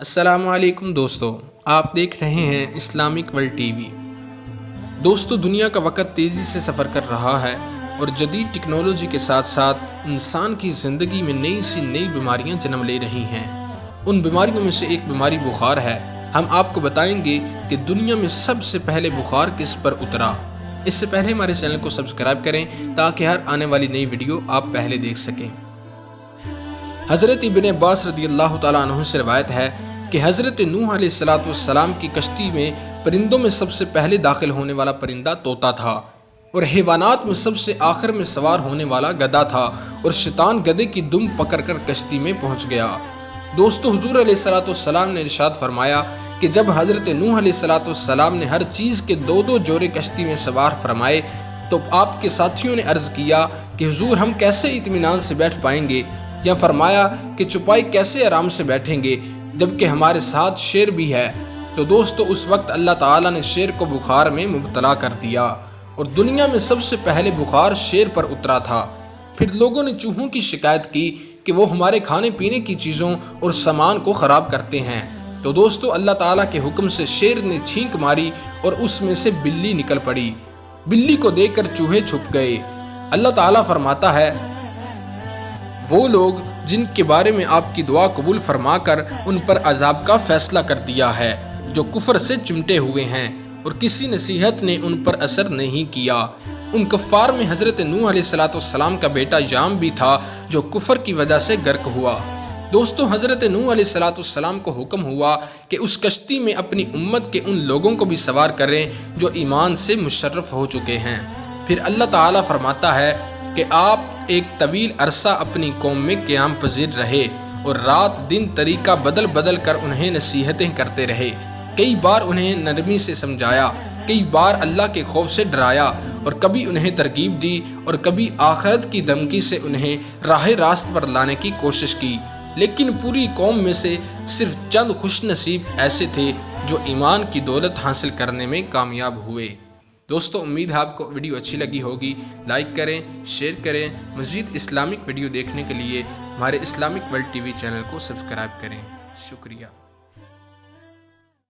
السلام علیکم دوستو، آپ دیکھ رہے ہیں اسلامک ورلڈ ٹی وی۔ دوستو، دنیا کا وقت تیزی سے سفر کر رہا ہے اور جدید ٹیکنالوجی کے ساتھ ساتھ انسان کی زندگی میں نئی بیماریاں جنم لے رہی ہیں۔ ان بیماریوں میں سے ایک بیماری بخار ہے۔ ہم آپ کو بتائیں گے کہ دنیا میں سب سے پہلے بخار کس پر اترا۔ اس سے پہلے ہمارے چینل کو سبسکرائب کریں تاکہ ہر آنے والی نئی ویڈیو آپ پہلے دیکھ سکیں۔ حضرت ابن عباس رضی اللہ تعالیٰ عنہ سے روایت ہے کہ حضرت نوح علیہ السلام کی کشتی میں پرندوں میں سب سے پہلے داخل ہونے والا پرندہ طوطا تھا، اور حیوانات میں سب سے آخر میں سوار ہونے والا گدھا تھا، اور شیطان گدھے کی دم پکڑ کر کشتی میں پہنچ گیا۔ دوستو، حضور علیہ السلام نے ارشاد فرمایا کہ جب حضرت نوح علیہ السلام نے ہر چیز کے دو جوڑے کشتی میں سوار فرمائے تو آپ کے ساتھیوں نے عرض کیا کہ حضور، ہم کیسے اطمینان سے بیٹھ پائیں گے، یا فرمایا کہ چوپائی کیسے آرام سے بیٹھیں گے جبکہ ہمارے ساتھ شیر بھی ہے۔ تو دوستو، اس وقت اللہ تعالیٰ نے شیر کو بخار میں مبتلا کر دیا، اور دنیا میں سب سے پہلے بخار شیر پر اترا تھا۔ پھر لوگوں نے چوہوں کی شکایت کی کہ وہ ہمارے کھانے پینے کی چیزوں اور سامان کو خراب کرتے ہیں۔ تو دوستو، اللہ تعالیٰ کے حکم سے شیر نے چھینک ماری اور اس میں سے بلی نکل پڑی۔ بلی کو دیکھ کر چوہے چھپ گئے۔ اللہ تعالیٰ فرماتا ہے، وہ لوگ جن کے بارے میں آپ کی دعا قبول فرما کر ان پر عذاب کا فیصلہ کر دیا ہے، جو کفر سے چمٹے ہوئے ہیں اور کسی نصیحت نے ان پر اثر نہیں کیا۔ ان کفار میں حضرت نوح علیہ السلام کا بیٹا یام بھی تھا، جو کفر کی وجہ سے غرق ہوا۔ دوستو، حضرت نوح علیہ السلام کو حکم ہوا کہ اس کشتی میں اپنی امت کے ان لوگوں کو بھی سوار کریں جو ایمان سے مشرف ہو چکے ہیں۔ پھر اللہ تعالیٰ فرماتا ہے کہ آپ ایک طویل عرصہ اپنی قوم میں قیام پذیر رہے اور رات دن طریقہ بدل کر انہیں نصیحتیں کرتے رہے۔ کئی بار انہیں نرمی سے سمجھایا، کئی بار اللہ کے خوف سے ڈرایا، اور کبھی انہیں ترغیب دی اور کبھی آخرت کی دھمکی سے انہیں راہ راست پر لانے کی کوشش کی۔ لیکن پوری قوم میں سے صرف چند خوش نصیب ایسے تھے جو ایمان کی دولت حاصل کرنے میں کامیاب ہوئے۔ دوستو، امید ہے آپ کو ویڈیو اچھی لگی ہوگی۔ لائک کریں، شیئر کریں۔ مزید اسلامک ویڈیو دیکھنے کے لیے ہمارے Islamic world T V channel کو سبسکرائب کریں۔ شکریہ۔